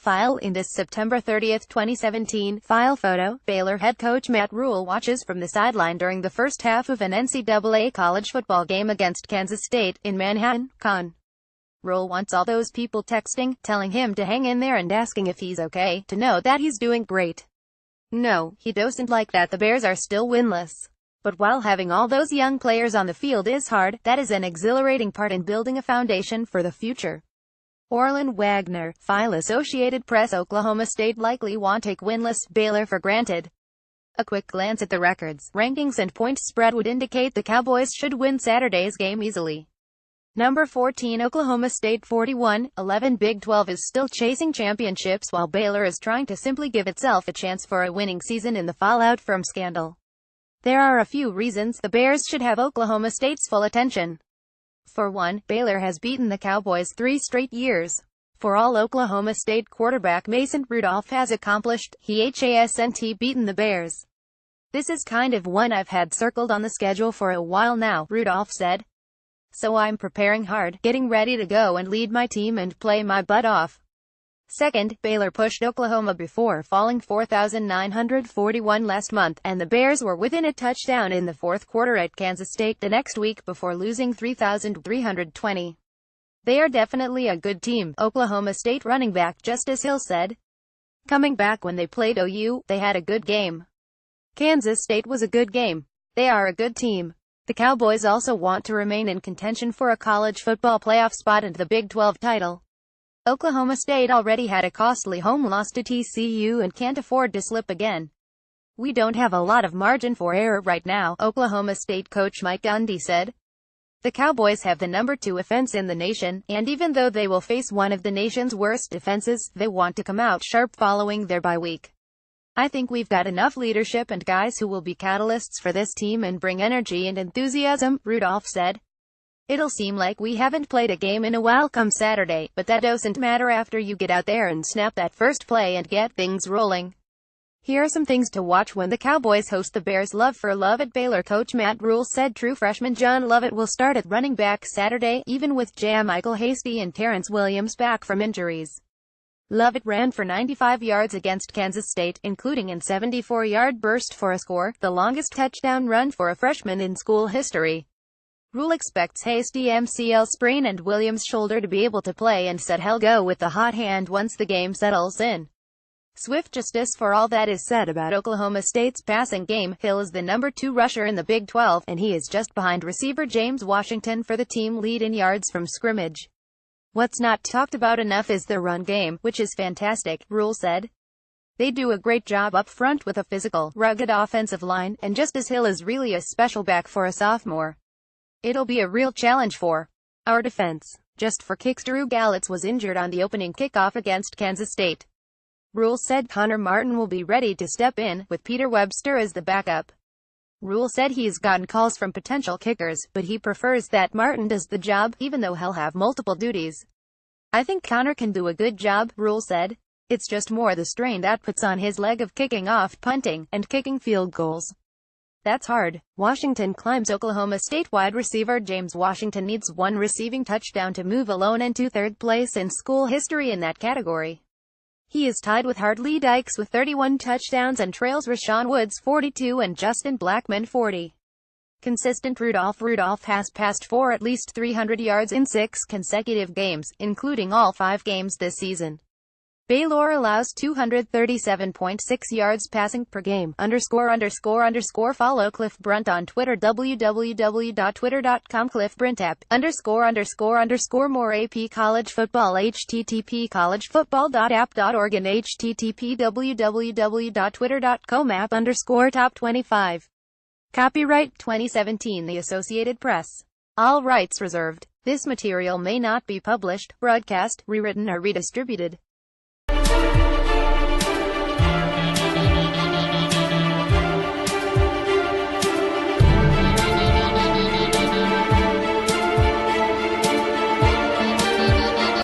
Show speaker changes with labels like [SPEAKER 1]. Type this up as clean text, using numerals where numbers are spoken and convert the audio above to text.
[SPEAKER 1] File in this September 30, 2017. File photo. Baylor head coach Matt Rhule watches from the sideline during the first half of an NCAA college football game against Kansas State, in Manhattan, Con. Rhule wants all those people texting, telling him to hang in there and asking if he's okay, to know that he's doing great. No, he doesn't like that the Bears are still winless. But while having all those young players on the field is hard, that is an exhilarating part in building a foundation for the future. Orlin Wagner, File Associated Press. Oklahoma State likely won't take winless Baylor for granted. A quick glance at the records, rankings and points spread would indicate the Cowboys should win Saturday's game easily. Number 14 Oklahoma State 41-11. Big 12 is still chasing championships while Baylor is trying to simply give itself a chance for a winning season in the fallout from scandal. There are a few reasons the Bears should have Oklahoma State's full attention. For one, Baylor has beaten the Cowboys 3 straight years. For all Oklahoma State quarterback Mason Rudolph has accomplished, he hasn't beaten the Bears. This is kind of one I've had circled on the schedule for a while now, Rudolph said. So I'm preparing hard, getting ready to go and lead my team and play my butt off. Second, Baylor pushed Oklahoma before falling 4,941 last month, and the Bears were within a touchdown in the fourth quarter at Kansas State the next week before losing 3,320. They are definitely a good team, Oklahoma State running back Justice Hill said. Coming back when they played OU, they had a good game. Kansas State was a good game. They are a good team. The Cowboys also want to remain in contention for a college football playoff spot and the Big 12 title. Oklahoma State already had a costly home loss to TCU and can't afford to slip again. We don't have a lot of margin for error right now, Oklahoma State coach Mike Gundy said. The Cowboys have the number 2 offense in the nation, and even though they will face one of the nation's worst defenses, they want to come out sharp following their bye week. I think we've got enough leadership and guys who will be catalysts for this team and bring energy and enthusiasm, Rudolph said. It'll seem like we haven't played a game in a while come Saturday, but that doesn't matter after you get out there and snap that first play and get things rolling. Here are some things to watch when the Cowboys host the Bears. Love for Lovett. Baylor coach Matt Rhule said true freshman John Lovett will start at running back Saturday, even with Michael Hasty and Terrence Williams back from injuries. Lovett ran for 95 yards against Kansas State, including an 74-yard burst for a score, the longest touchdown run for a freshman in school history. Rhule expects Hasty MCL sprain and Williams shoulder to be able to play and said he'll go with the hot hand once the game settles in. Swift justice for all that is said about Oklahoma State's passing game. Hill is the number 2 rusher in the Big 12, and he is just behind receiver James Washington for the team lead in yards from scrimmage. What's not talked about enough is the run game, which is fantastic, Rhule said. They do a great job up front with a physical, rugged offensive line, and Justice Hill is really a special back for a sophomore. It'll be a real challenge for our defense. Just for kicks, Drew Gallitz was injured on the opening kickoff against Kansas State. Rhule said Connor Martin will be ready to step in, with Peter Webster as the backup. Rhule said he's gotten calls from potential kickers, but he prefers that Martin does the job, even though he'll have multiple duties. I think Connor can do a good job, Rhule said. It's just more the strain that puts on his leg of kicking off, punting, and kicking field goals. That's hard. Washington climbs. Oklahoma State wide receiver James Washington needs 1 receiving touchdown to move alone into 3rd place in school history in that category. He is tied with Hartley Dykes with 31 touchdowns and trails Rashawn Woods 42 and Justin Blackmon 40. Consistent. Rudolph has passed for at least 300 yards in 6 consecutive games, including all 5 games this season. Baylor allows 237.6 yards passing per game. ____ Follow Cliff Brunt on Twitter. www.twitter.com ____ More AP College Football. http collegefootball.app.org and http www.twitter.com app_top 25. Copyright 2017 The Associated Press. All rights reserved. This material may not be published, broadcast, rewritten or redistributed.